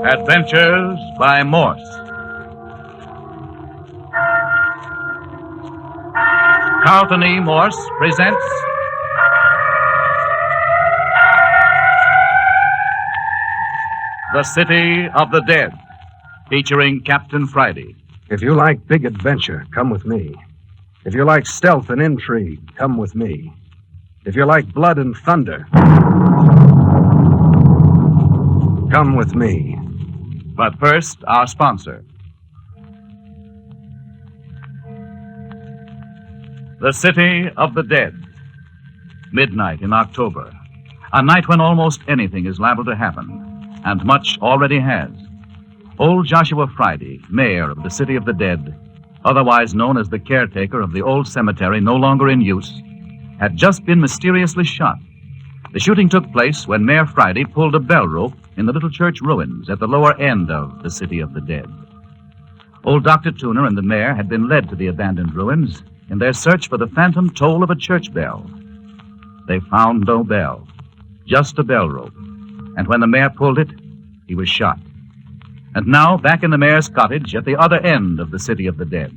Adventures by Morse. Carlton E. Morse presents The City of the Dead, featuring Captain Friday. If you like big adventure, come with me. If you like stealth and intrigue, come with me. If you like blood and thunder, come with me. But first, our sponsor. The City of the Dead. Midnight in October. A night when almost anything is liable to happen, and much already has. Old Joshua Friday, mayor of the City of the Dead, otherwise known as the caretaker of the old cemetery no longer in use, had just been mysteriously shot. The shooting took place when Mayor Friday pulled a bell rope in the little church ruins at the lower end of the City of the Dead. Old Dr. Tuner and the mayor had been led to the abandoned ruins in their search for the phantom toll of a church bell. They found no bell, just a bell rope. And when the mayor pulled it, he was shot. And now, back in the mayor's cottage at the other end of the City of the Dead.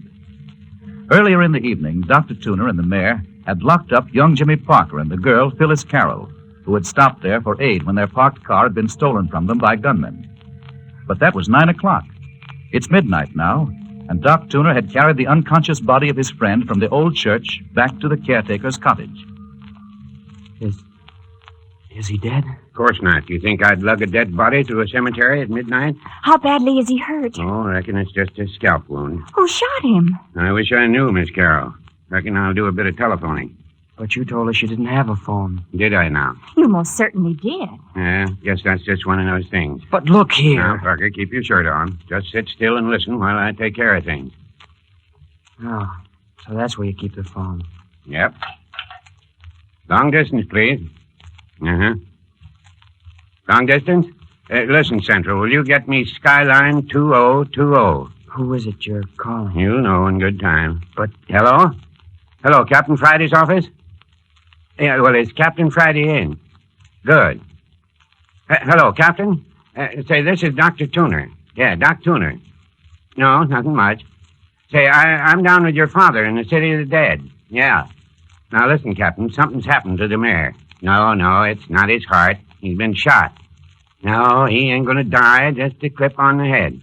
Earlier in the evening, Dr. Tuner and the mayor had locked up young Jimmy Parker and the girl, Phyllis Carroll, who had stopped there for aid when their parked car had been stolen from them by gunmen. But that was 9 o'clock. It's midnight now, and Doc Tuner had carried the unconscious body of his friend from the old church back to the caretaker's cottage. Is he dead? Of course not. You think I'd lug a dead body to a cemetery at midnight? How badly is he hurt? Oh, I reckon it's just a scalp wound. Who shot him? I wish I knew, Miss Carroll. Reckon I'll do a bit of telephoning. But you told us you didn't have a phone. Did I now? You most certainly did. Yeah, guess that's just one of those things. But look here. Now, Parker, keep your shirt on. Just sit still and listen while I take care of things. Oh, so that's where you keep the phone. Yep. Long distance, please. Uh-huh. Long distance? Listen, Central, will you get me Skyline 2020? Who is it you're calling? You'll know in good time. But, hello? Hello, Captain Friday's office? Yeah, well, is Captain Friday in? Good. Hello, Captain? Say, this is Dr. Tuner. Yeah, Doc Tuner. No, nothing much. Say, I'm down with your father in the City of the Dead. Yeah. Now, listen, Captain, something's happened to the mayor. No, it's not his heart. He's been shot. No, he ain't gonna die, just a clip on the head.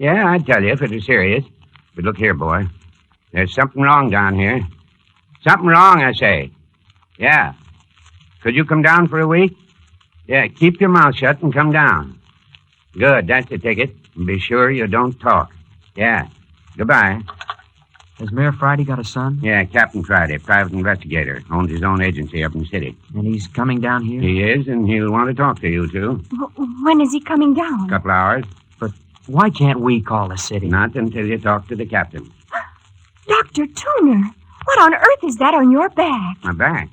Yeah, I'd tell you if it was serious. But look here, boy. There's something wrong down here. Something wrong, I say. Yeah. Could you come down for a week? Yeah, keep your mouth shut and come down. Good, that's the ticket. And be sure you don't talk. Yeah. Goodbye. Has Mayor Friday got a son? Yeah, Captain Friday, private investigator. Owns his own agency up in the city. And he's coming down here? He is, and he'll want to talk to you, too. When is he coming down? A couple hours. But why can't we call the city? Not until you talk to the captain. Dr. Tuner, what on earth is that on your back? My back?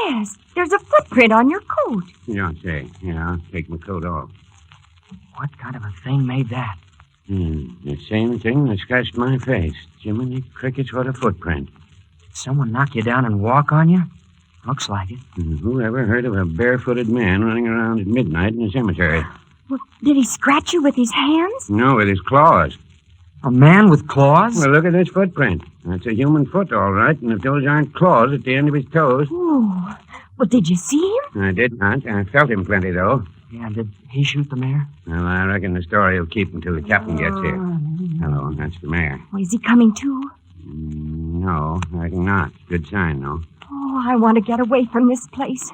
Yes, there's a footprint on your coat. You don't say. Yeah, I'll take my coat off. What kind of a thing made that? The same thing that scratched my face. Jiminy crickets, what a footprint. Did someone knock you down and walk on you? Looks like it. Who ever heard of a barefooted man running around at midnight in a cemetery? Well, did he scratch you with his hands? No, with his claws. A man with claws? Well, look at this footprint. That's a human foot, all right, and if those aren't claws at the end of his toes. Ooh. Well, did you see him? I did not. I felt him plenty, though. Yeah, did he shoot the mayor? Well, I reckon the story will keep until the captain gets here. Hello, that's the mayor. Well, is he coming too? No, I reckon not. Good sign, though. Oh, I want to get away from this place.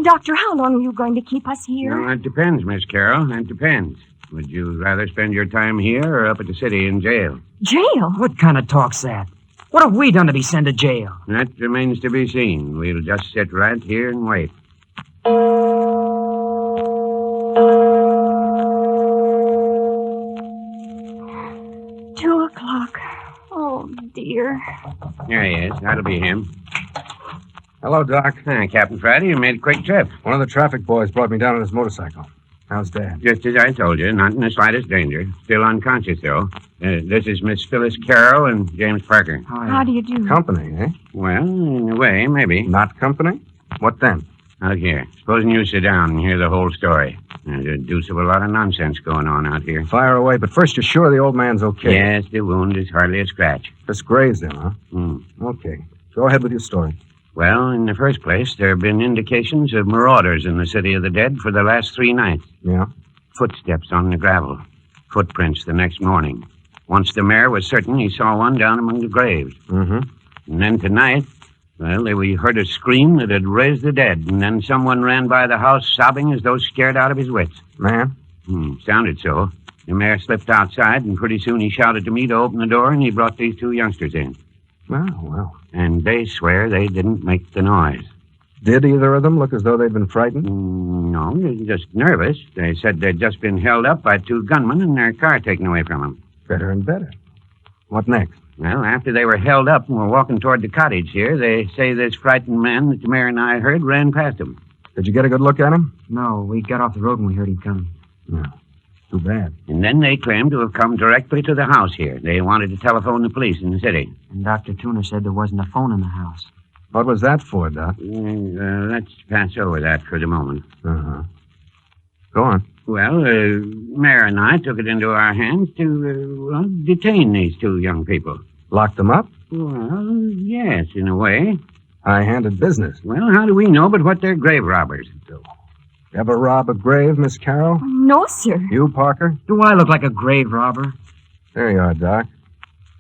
Doctor, how long are you going to keep us here? Well, that depends, Miss Carroll. That depends. Would you rather spend your time here or up at the city in jail? Jail? What kind of talk's that? What have we done to be sent to jail? That remains to be seen. We'll just sit right here and wait. 2 o'clock. Oh, dear. There he is. That'll be him. Hello, Doc. Hi, Captain Friday. You made a quick trip. One of the traffic boys brought me down on his motorcycle. How's Dad? Just as I told you, not in the slightest danger. Still unconscious, though. This is Miss Phyllis Carroll and James Parker. How do you do? Company, eh? Well, in a way, maybe. Not company? What then? Look here. Supposing you sit down and hear the whole story. There's a deuce of a lot of nonsense going on out here. Fire away, but first you're sure the old man's okay? Yes, the wound is hardly a scratch. Just grazed him, huh? Okay. Go ahead with your story. Well, in the first place, there have been indications of marauders in the city of the dead for the last 3 nights. Yeah? Footsteps on the gravel. Footprints the next morning. Once the mayor was certain he saw one down among the graves. Mm-hmm. And then tonight, well, we heard a scream that had raised the dead, and then someone ran by the house sobbing as though scared out of his wits. Man? Sounded so. The mayor slipped outside, and pretty soon he shouted to me to open the door, and he brought these 2 youngsters in. Well. And they swear they didn't make the noise. Did either of them look as though they'd been frightened? No, they're just nervous. They said they'd just been held up by 2 gunmen and their car taken away from them. Better and better. What next? Well, after they were held up and were walking toward the cottage here, they say this frightened man that the mayor and I heard ran past them. Did you get a good look at him? No, we got off the road when we heard him coming. No. Too bad. And then they claimed to have come directly to the house here. They wanted to telephone the police in the city. And Dr. Tooner said there wasn't a phone in the house. What was that for, Doc? Let's pass over that for the moment. Uh-huh. Go on. Well, Mayor and I took it into our hands to detain these 2 young people. Locked them up? Well, yes, in a way. High-handed business. Well, how do we know but what they're grave robbers? Ever rob a grave, Miss Carroll? No, sir. You, Parker? Do I look like a grave robber? There you are, Doc.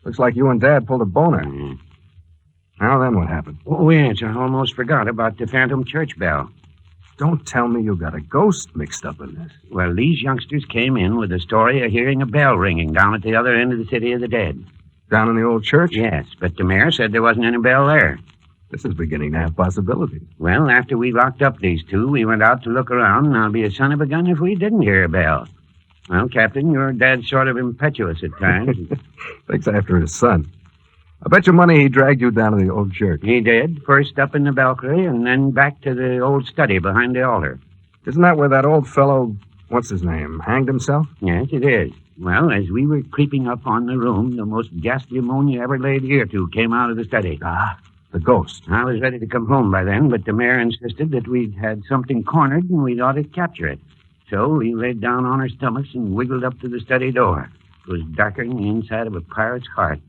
Looks like you and Dad pulled a boner. Mm. Now then, what happened? Oh, yes, I almost forgot about the phantom church bell. Don't tell me you got a ghost mixed up in this. Well, these youngsters came in with the story of hearing a bell ringing down at the other end of the city of the dead. Down in the old church? Yes, but the mayor said there wasn't any bell there. This is beginning to have possibilities. Well, after we locked up these 2, we went out to look around, and I'll be a son of a gun if we didn't hear a bell. Well, Captain, your dad's sort of impetuous at times. Thinks after his son. I bet your money he dragged you down to the old church. He did, first up in the balcony, and then back to the old study behind the altar. Isn't that where that old fellow, what's his name, hanged himself? Yes, it is. Well, as we were creeping up on the room, the most ghastly moan you ever laid ear to came out of the study. Ah, the ghost. I was ready to come home by then, but the mayor insisted that we'd had something cornered and we'd ought to capture it. So we laid down on our stomachs and wiggled up to the study door. It was darker than the inside of a pirate's heart.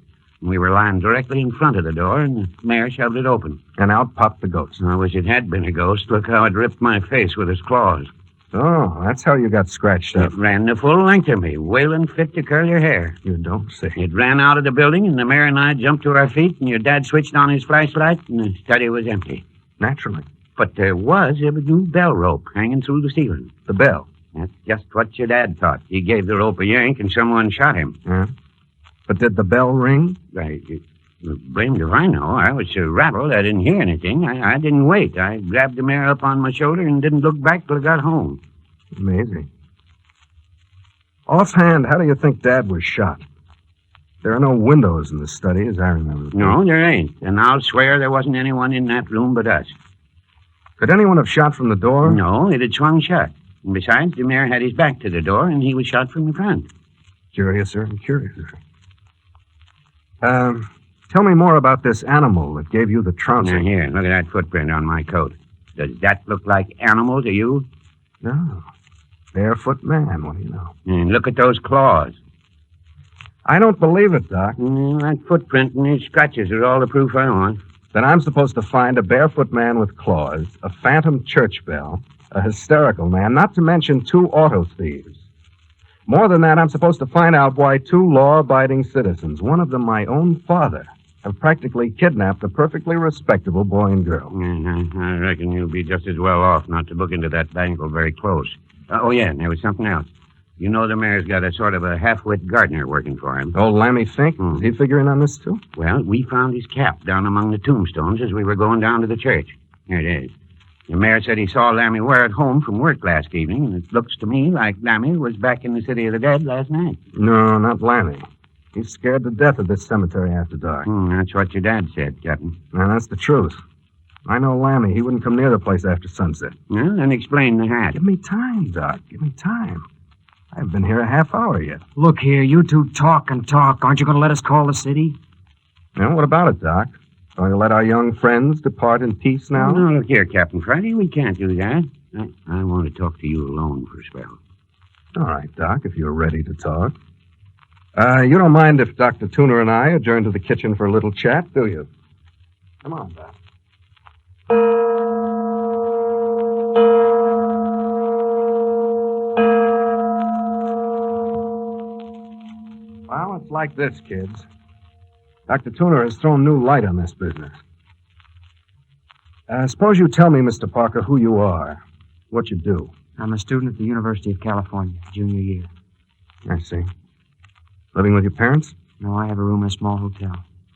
And we were lying directly in front of the door, and the mayor shoved it open. And out popped the ghost. I wish it had been a ghost. Look how it ripped my face with its claws. Oh, that's how you got scratched up. It ran the full length of me, wailing fit to curl your hair. You don't say. It ran out of the building, and the mayor and I jumped to our feet, and your dad switched on his flashlight, and the study was empty. Naturally. But there was a new bell rope hanging through the ceiling. The bell. That's just what your dad thought. He gave the rope a yank, and someone shot him. Yeah. But did the bell ring? Blamed if I know. I was so rattled I didn't hear anything. I didn't wait. I grabbed the mayor up on my shoulder and didn't look back till I got home. Amazing. Offhand, how do you think Dad was shot? There are no windows in the study, as I remember. No, there ain't. And I'll swear there wasn't anyone in that room but us. Could anyone have shot from the door? No, it had swung shut. And besides, the mayor had his back to the door, and he was shot from the front. Curiouser and curiouser. Tell me more about this animal that gave you the trouncing. Now, here, look at that footprint on my coat. Does that look like animal to you? No. Barefoot man, what do you know? And look at those claws. I don't believe it, Doc. That footprint and these scratches are all the proof I want. Then I'm supposed to find a barefoot man with claws, a phantom church bell, a hysterical man, not to mention 2 auto thieves. More than that, I'm supposed to find out why 2 law-abiding citizens, one of them my own father, have practically kidnapped a perfectly respectable boy and girl. I reckon you'll be just as well off not to look into that bangle very close. Oh, yeah, and there was something else. You know the mayor's got a sort of a half-wit gardener working for him. Old Lammy Fink? Is he figuring on this, too? Well, we found his cap down among the tombstones as we were going down to the church. Here it is. The mayor said he saw Lammy wear it home from work last evening, and it looks to me like Lammy was back in the city of the dead last night. No, not Lammy. He's scared to death of this cemetery after dark. That's what your dad said, Captain. Now, that's the truth. I know Lammy. He wouldn't come near the place after sunset. Well, then explain the hat. Give me time, Doc. Give me time. I've been here a half hour yet. Look here, you 2 talk and talk. Aren't you going to let us call the city? Well, what about it, Doc? Going to let our young friends depart in peace now? No, look here, Captain Friday. We can't do that. I want to talk to you alone for a spell. All right, Doc, if you're ready to talk. You don't mind if Dr. Tuner and I adjourn to the kitchen for a little chat, do you? Come on, Doc. Well, it's like this, kids. Dr. Tuner has thrown new light on this business. Suppose you tell me, Mr. Parker, who you are, what you do. I'm a student at the University of California, junior year. I see. Living with your parents? No, I have a room in a small hotel.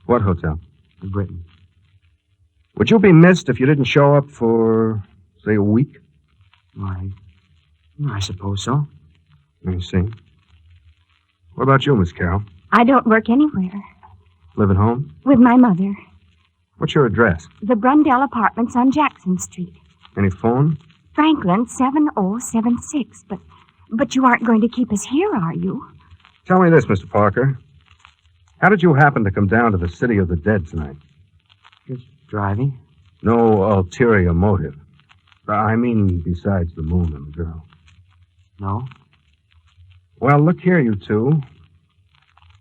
What hotel? In Britain. Would you be missed if you didn't show up for, say, a week? Why, I suppose so. I see. What about you, Miss Carroll? I don't work anywhere. Live at home? With my mother. What's your address? The Brundell Apartments on Jackson Street. Any phone? Franklin 7076. But you aren't going to keep us here, are you? Tell me this, Mr. Parker. How did you happen to come down to the City of the Dead tonight? Just driving. No ulterior motive. I mean, besides the moon and the girl. No. Well, look here, you two.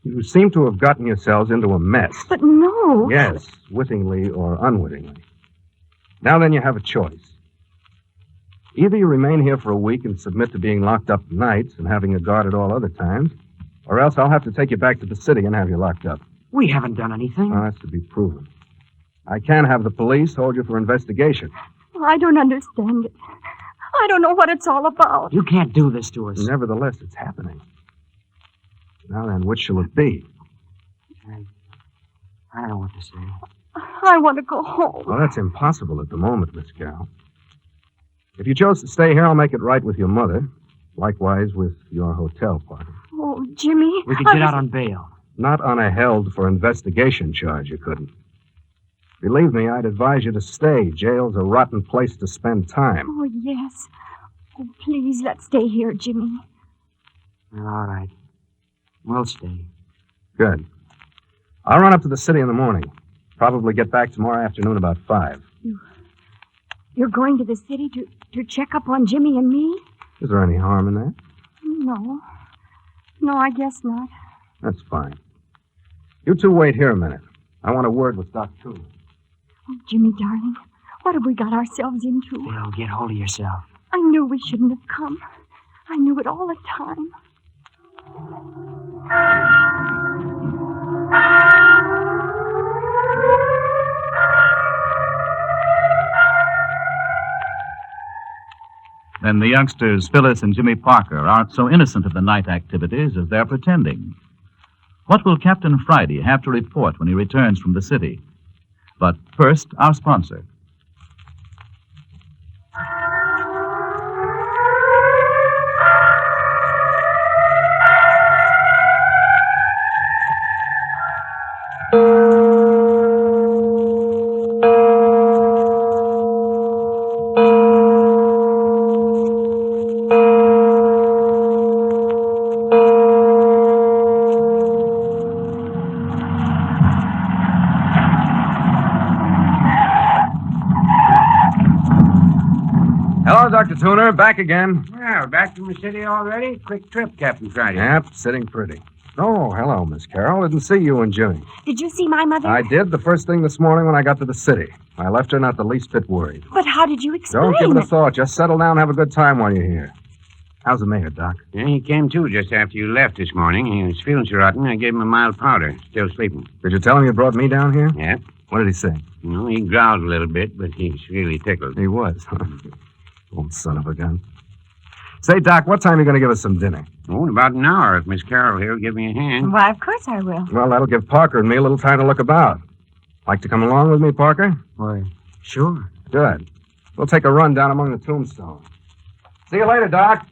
You seem to have gotten yourselves into a mess. But no. Yes, wittingly or unwittingly. Now then, you have a choice. Either you remain here for a week and submit to being locked up nights and having a guard at all other times, or else I'll have to take you back to the city and have you locked up. We haven't done anything. That's to be proven. I can have the police hold you for investigation. I don't understand it. I don't know what it's all about. You can't do this to us. Nevertheless, it's happening. Now then, which shall it be? I don't know what to say. I want to go home. Well, that's impossible at the moment, Miss Carroll. If you chose to stay here, I'll make it right with your mother. Likewise with your hotel party. Oh, Jimmy. We could get out on bail. Not on a held for investigation charge, you couldn't. Believe me, I'd advise you to stay. Jail's a rotten place to spend time. Oh, yes. Oh, please, let's stay here, Jimmy. Well, all right. We'll stay. Good. I'll run up to the city in the morning. Probably get back tomorrow afternoon about 5. You're going to the city to check up on Jimmy and me? Is there any harm in that? No. No, I guess not. That's fine. You two wait here a minute. I want a word with Doc Toole. Oh, Jimmy, darling, what have we got ourselves into? Well, get hold of yourself. I knew we shouldn't have come. I knew it all the time. Then the youngsters, Phyllis and Jimmy Parker, aren't so innocent of the night activities as they're pretending. What will Captain Friday have to report when he returns from the city? But first, our sponsor. Hello, Dr. Tuner. Back again. Well, back to the city already? Quick trip, Captain Friday. Yep, sitting pretty. Oh, hello, Miss Carroll. Didn't see you and Jimmy. Did you see my mother? I did the first thing this morning when I got to the city. I left her not the least bit worried. But how did you explain Don't give it a thought. Just settle down and have a good time while you're here. How's the mayor, Doc? Yeah, he came to just after you left this morning. He was feeling so rotten, I gave him a mild powder. Still sleeping. Did you tell him you brought me down here? Yeah. What did he say? No, he growled a little bit, but he's really tickled. He was. Old son of a gun. Say, Doc, what time are you going to give us some dinner? Oh, in about an hour, if Miss Carroll here will give me a hand. Why, of course I will. Well, that'll give Parker and me a little time to look about. Like to come along with me, Parker? Why, sure. Good. We'll take a run down among the tombstones. See you later, Doc.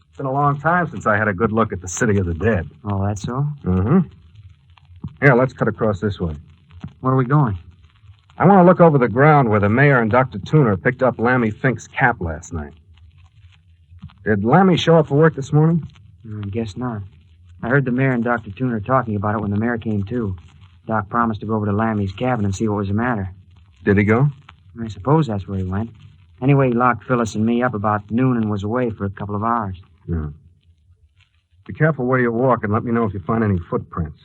It's been a long time since I had a good look at the City of the Dead. Oh, that's so? Mm-hmm. Here, let's cut across this way. Where are we going? I want to look over the ground where the mayor and Dr. Tuner picked up Lammy Fink's cap last night. Did Lammy show up for work this morning? I guess not. I heard the mayor and Dr. Tuner talking about it when the mayor came to. Doc promised to go over to Lammy's cabin and see what was the matter. Did he go? I suppose that's where he went. Anyway, he locked Phyllis and me up about noon and was away for a couple of hours. Yeah. Be careful where you walk and let me know if you find any footprints.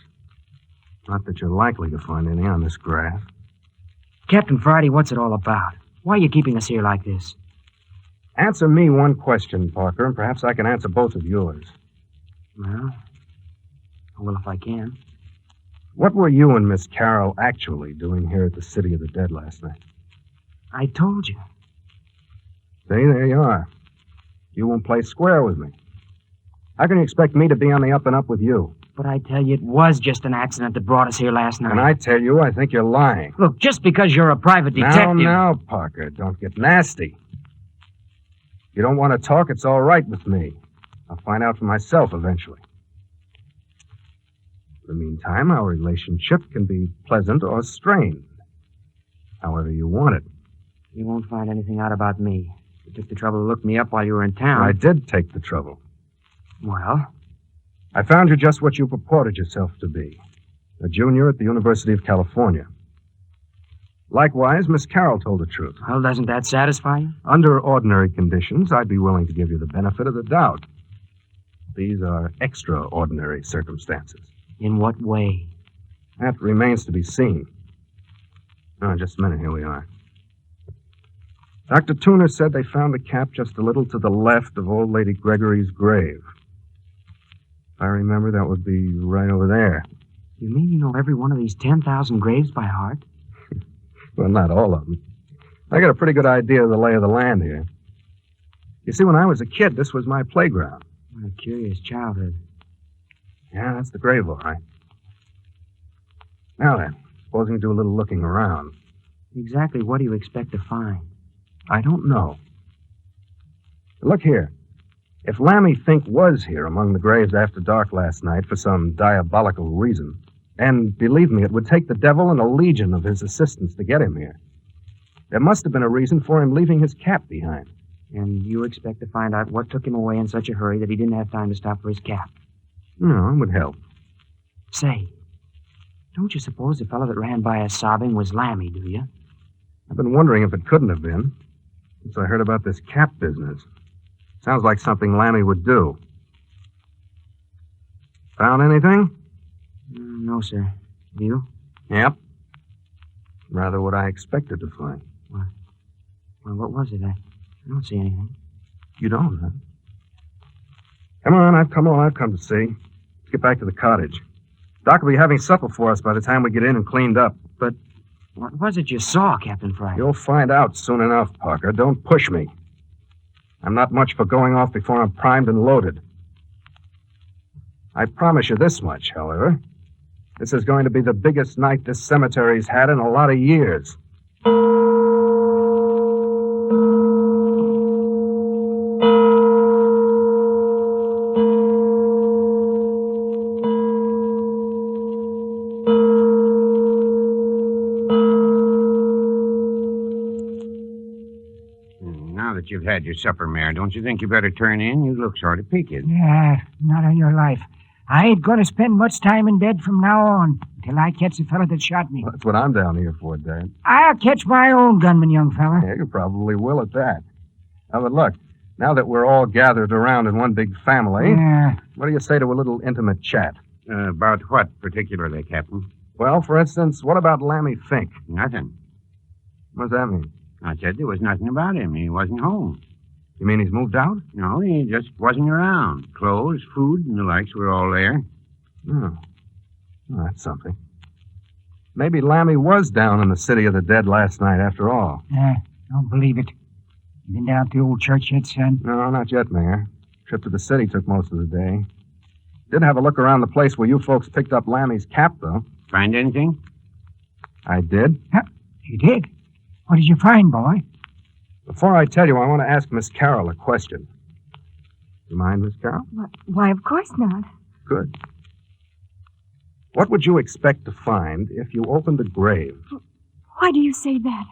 Not that you're likely to find any on this grass. Captain Friday, what's it all about? Why are you keeping us here like this? Answer me one question, Parker, and perhaps I can answer both of yours. Well, if I can. What were you and Miss Carroll actually doing here at the City of the Dead last night? I told you. See, there you are. You won't play square with me. How can you expect me to be on the up and up with you? But I tell you, it was just an accident that brought us here last night. And I tell you, I think you're lying. Look, just because you're a private detective... Now, Parker, don't get nasty. If you don't want to talk, it's all right with me. I'll find out for myself eventually. In the meantime, our relationship can be pleasant or strained. However you want it. You won't find anything out about me. You took the trouble to look me up while you were in town. I did take the trouble. Well? I found you just what you purported yourself to be. A junior at the University of California. Likewise, Miss Carroll told the truth. Well, doesn't that satisfy you? Under ordinary conditions, I'd be willing to give you the benefit of the doubt. These are extraordinary circumstances. In what way? That remains to be seen. Oh, just a minute. Here we are. Dr. Tooner said they found the cap just a little to the left of old Lady Gregory's grave. If I remember, that would be right over there. You mean you know every one of these 10,000 graves by heart? Well, not all of them. I got a pretty good idea of the lay of the land here. You see, when I was a kid, this was my playground. What a curious childhood. Yeah, that's the grave, all right. Now then, suppose we can do a little looking around. Exactly what do you expect to find? I don't know. Look here. If Lammy Fink was here among the graves after dark last night for some diabolical reason, and believe me, it would take the devil and a legion of his assistants to get him here, there must have been a reason for him leaving his cap behind. And you expect to find out what took him away in such a hurry that he didn't have time to stop for his cap? No, it would help. Say, don't you suppose the fellow that ran by us sobbing was Lammy, do you? I've been wondering if it couldn't have been, since I heard about this cap business. Sounds like something Lammy would do. Found anything? No, sir. You? Yep. Rather what I expected to find. What? Well, what was it? I don't see anything. You don't, huh? Come on, I've come all I've come to see. Let's get back to the cottage. Doc will be having supper for us by the time we get in and cleaned up. But what was it you saw, Captain Friday? You'll find out soon enough, Parker. Don't push me. I'm not much for going off before I'm primed and loaded. I promise you this much, however. This is going to be the biggest night this cemetery's had in a lot of years. Now that you've had your supper, Mayor, don't you think you better turn in? You look sort of peaked. Yeah, not on your life. I ain't going to spend much time in bed from now on until I catch the fella that shot me. Well, that's what I'm down here for, Dad. I'll catch my own gunman, young fella. Yeah, you probably will at that. Now, but look, now that we're all gathered around in one big family, what do you say to a little intimate chat? About what particularly, Captain? Well, for instance, what about Lammy Fink? Nothing. What does that mean? I said there was nothing about him. He wasn't home. You mean he's moved out? No, he just wasn't around. Clothes, food, and the likes were all there. Oh. Well, that's something. Maybe Lammy was down in the City of the Dead last night after all. Don't believe it. You been down to the old church yet, son? No, not yet, Mayor. Trip to the city took most of the day. Did have a look around the place where you folks picked up Lammy's cap, though. Find anything? I did. You did? What did you find, boy? Before I tell you, I want to ask Miss Carroll a question. You mind, Miss Carroll? Why, of course not. Good. What would you expect to find if you opened a grave? Why do you say that?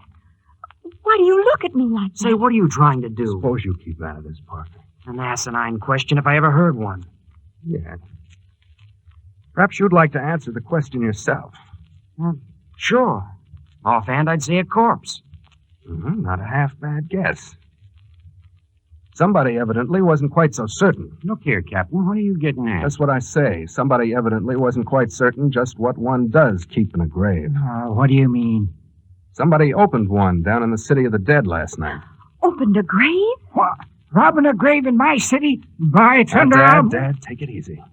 Why do you look at me like that? Say, what are you trying to do? Suppose you keep out of this, Parker. An asinine question if I ever heard one. Yes. Perhaps you'd like to answer the question yourself. Sure. Offhand, I'd say a corpse. Not a half-bad guess. Somebody evidently wasn't quite so certain. Look here, Captain. What are you getting at? That's what I say. Somebody evidently wasn't quite certain just what one does keep in a grave. What do you mean? Somebody opened one down in the City of the Dead last night. Opened a grave? What? Robbing a grave in my city? By thunder, Dad, take it easy.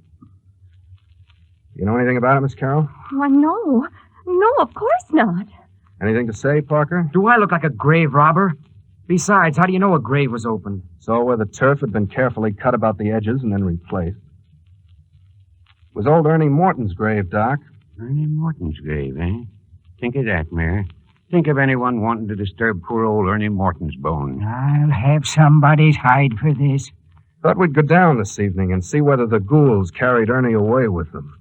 You know anything about it, Miss Carroll? Why, no. No, of course not. Anything to say, Parker? Do I look like a grave robber? Besides, how do you know a grave was opened? So where the turf had been carefully cut about the edges and then replaced. It was old Ernie Morton's grave, Doc. Ernie Morton's grave, eh? Think of that, Mayor. Think of anyone wanting to disturb poor old Ernie Morton's bones. I'll have somebody's hide for this. Thought we'd go down this evening and see whether the ghouls carried Ernie away with them.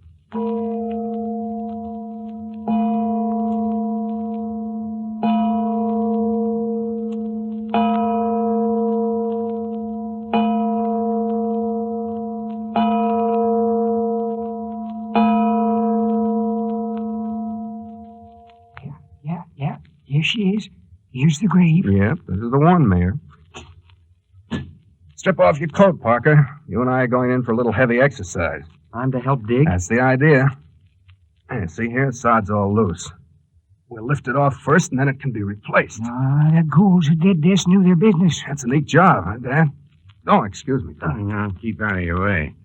Yeah. Here she is. Here's the grave. Yep, this is the one, Mayor. Strip off your coat, Parker. You and I are going in for a little heavy exercise. I'm to help dig? That's the idea. Hey, see here? The sod's all loose. We'll lift it off first, and then it can be replaced. The ghouls who did this knew their business. That's a neat job, huh, Dad? Oh, excuse me, Doc. Now, keep out of your way.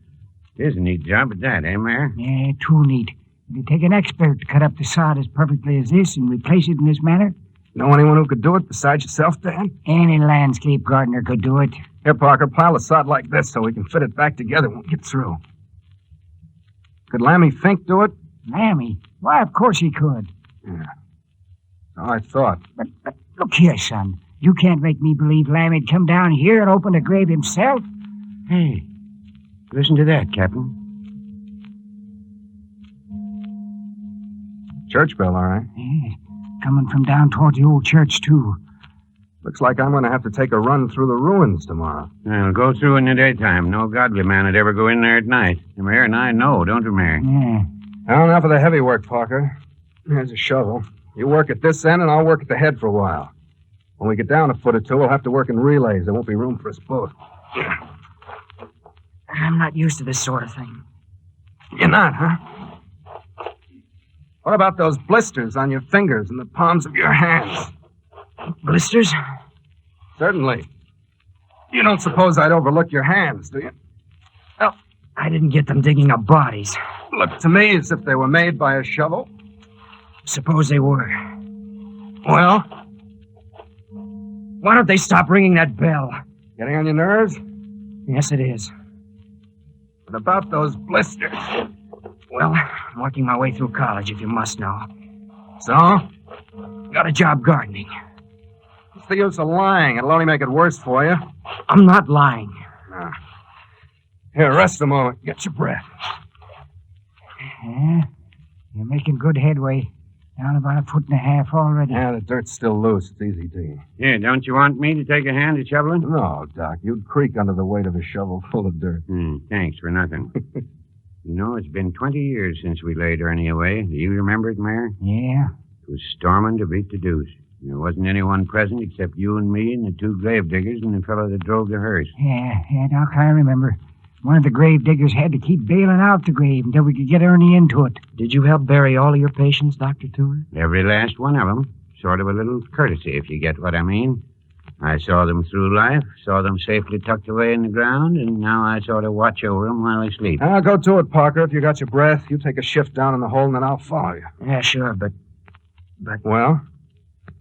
It is a neat job at that, eh, Mayor? Yeah, too neat. It'd take an expert to cut up the sod as perfectly as this and replace it in this manner. Know anyone who could do it besides yourself, Dad? Any landscape gardener could do it. Here, Parker, pile the sod like this so we can fit it back together when we get through. Could Lammy Fink do it? Lammy? Why, of course he could. Yeah. So I thought. But look here, son. You can't make me believe Lammy'd come down here and open a grave himself. Hey, listen to that, Captain. Church bell, all right. Yeah, coming from down toward the old church, too. Looks like I'm going to have to take a run through the ruins tomorrow. Well, go through in the daytime. No godly man would ever go in there at night. The Mayor and I know, don't you, Mayor? Yeah. Well, enough of the heavy work, Parker. Here's a shovel. You work at this end, and I'll work at the head for a while. When we get down a foot or two, we'll have to work in relays. There won't be room for us both. I'm not used to this sort of thing. You're not, huh? What about those blisters on your fingers and the palms of your hands? Blisters? Certainly. You don't suppose I'd overlook your hands, do you? Well, I didn't get them digging up bodies. Look to me as if they were made by a shovel. Suppose they were. Well, Why don't they stop ringing that bell? getting on your nerves? Yes, it is. What about those blisters? Well, I'm working my way through college, if you must know. So? Got a job gardening. What's the use of lying? It'll only make it worse for you. I'm not lying. Here, rest a moment. Get your breath. Yeah, you're making good headway. Down about 1.5 feet already. Yeah, the dirt's still loose. It's easy digging. Here, don't you want me to take a hand at shoveling? No, Doc. You'd creak under the weight of a shovel full of dirt. Thanks for nothing. You know, it's been 20 years since we laid Ernie away. Do you remember it, Mayor? Yeah. It was storming to beat the deuce. There wasn't anyone present except you and me and the 2 grave diggers and the fellow that drove the hearse. Yeah, Doc, I remember. One of the grave diggers had to keep bailing out the grave until we could get Ernie into it. Did you help bury all of your patients, Dr. Tour? Every last one of them. Sort of a little courtesy, if you get what I mean. I saw them through life, saw them safely tucked away in the ground, and now I sort of watch over them while they sleep. I'll go to it, Parker. If you got your breath, you take a shift down in the hole, and then I'll follow you. Yeah, sure, but... Well?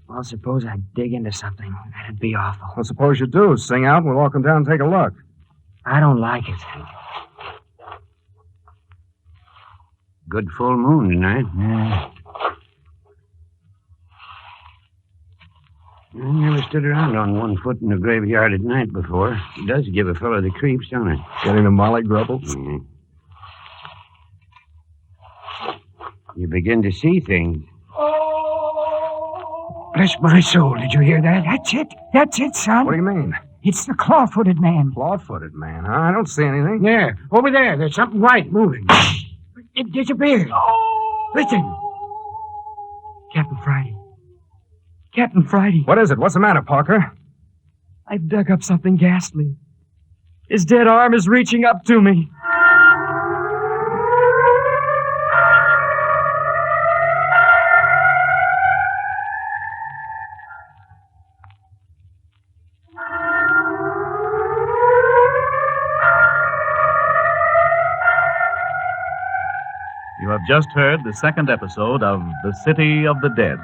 Well, suppose I dig into something. That'd be awful. Well, suppose you do. Sing out, and we'll all come down and take a look. I don't like it. Good full moon tonight. Yeah. I never stood around on one foot in the graveyard at night before. It does give a fellow the creeps, don't it? Getting the molly grubbles? You begin to see things. Bless my soul, did you hear that? That's it, son. What do you mean? It's the claw-footed man. Claw-footed man, huh? I don't see anything. There, over there. There's something white moving. It disappeared. Listen. Captain Friday. Captain Friday. What is it? What's the matter, Parker? I've dug up something ghastly. His dead arm is reaching up to me. You have just heard the second episode of The City of the Dead,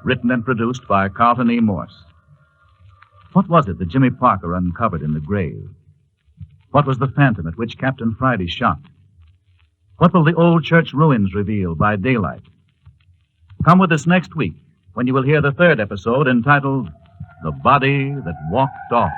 written and produced by Carlton E. Morse. What was it that Jimmy Parker uncovered in the grave? What was the phantom at which Captain Friday shot? What will the old church ruins reveal by daylight? Come with us next week when you will hear the third episode entitled The Body That Walked Off.